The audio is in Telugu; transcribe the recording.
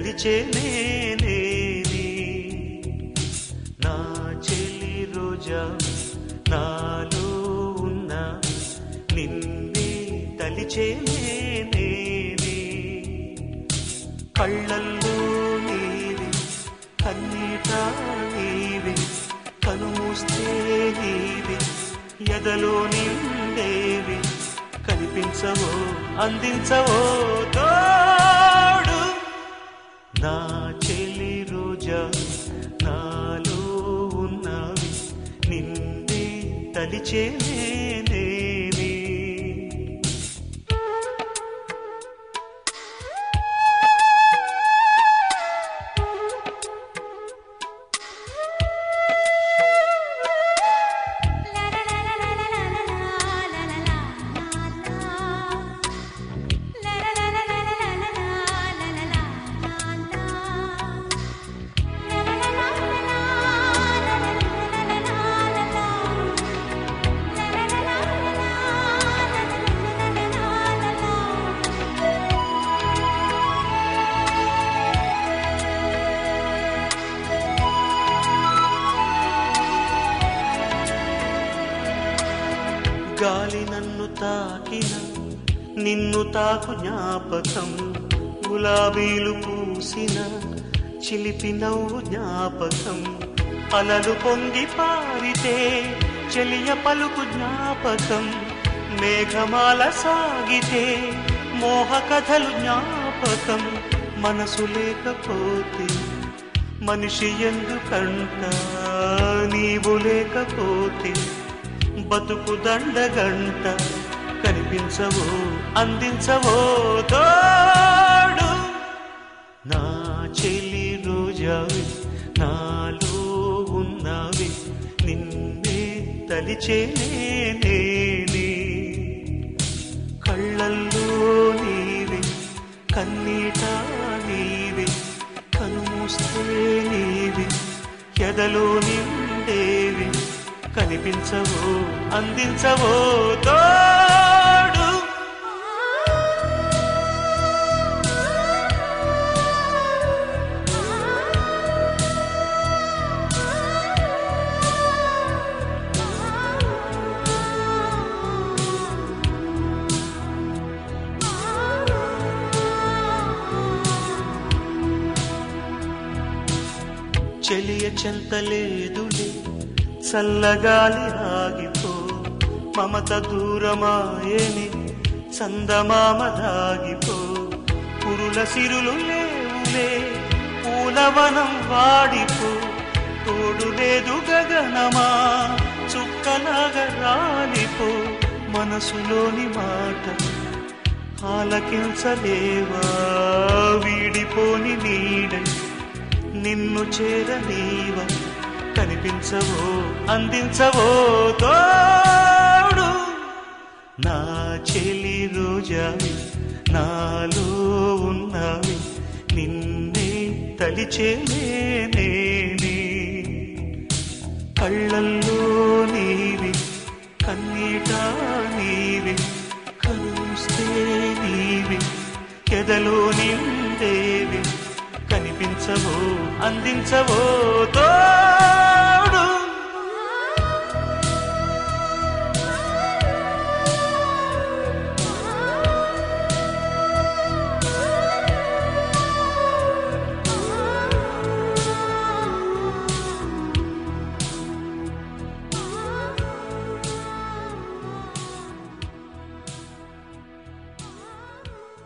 తలిచే నేనేని నా చెలి రోజా నాలో ఉన్న నిన్నే తలిచే నేనేని కళ్ళల్లో నీవి కన్నీట నీవి కనుమూస్తే నీవి ఎదలో నిండేవి కనిపించవో అందించవో తోడు నా చెలి రోజా నాలో ఉన్నవి నిన్నే తలిచే నేనేని గాలి నన్ను తాకిన నిన్ను తాకు జ్ఞాపకం గులాబీలు పూసిన చిలిపి నవ్వు జ్ఞాపకం అలలు పొంగి పారితే చెలియ పలుకు జ్ఞాపకం మేఘమాల సాగితే మోహ కథలు జ్ఞాపకం మనసు లేకపోతే మనిషి ఎందుకంట నీవు లేకపోతే బతుకు దండగంట కనిపించవో అందించవో తోడు నా చెలి రోజావి నాలో ఉన్నవి నిన్నే తలిచే నేనేని కళ్ళల్లో నీవి కన్నీట నీవి కనుమూస్తే నీవి ఎదలో నిండేవి కనిపించవో అందించవో తోడు చెలియ చెంతలేదులే చల్లగాలి ఆగిపో మమత దూరమాయని చందమామ దాగిపో పురుల సిరులు లేవులే పూలవనం వాడిపో తోడు లేదు గగనమా చుక్కలాగా రాలిపో మనసులోని మాట ఆలకించలేవా వీడిపోని నీడై నిన్ను చేరనీవా కనిపించవో అందించవో తోడు నా చెలి రోజావి నాలో ఉన్నవి నిన్నే తలిచే నేనేని కళ్ళల్లో నీవి కన్నీట నీవి కనుస్తే నీవి ఎదలో నిండేవి కనిపించవో అందించవో తో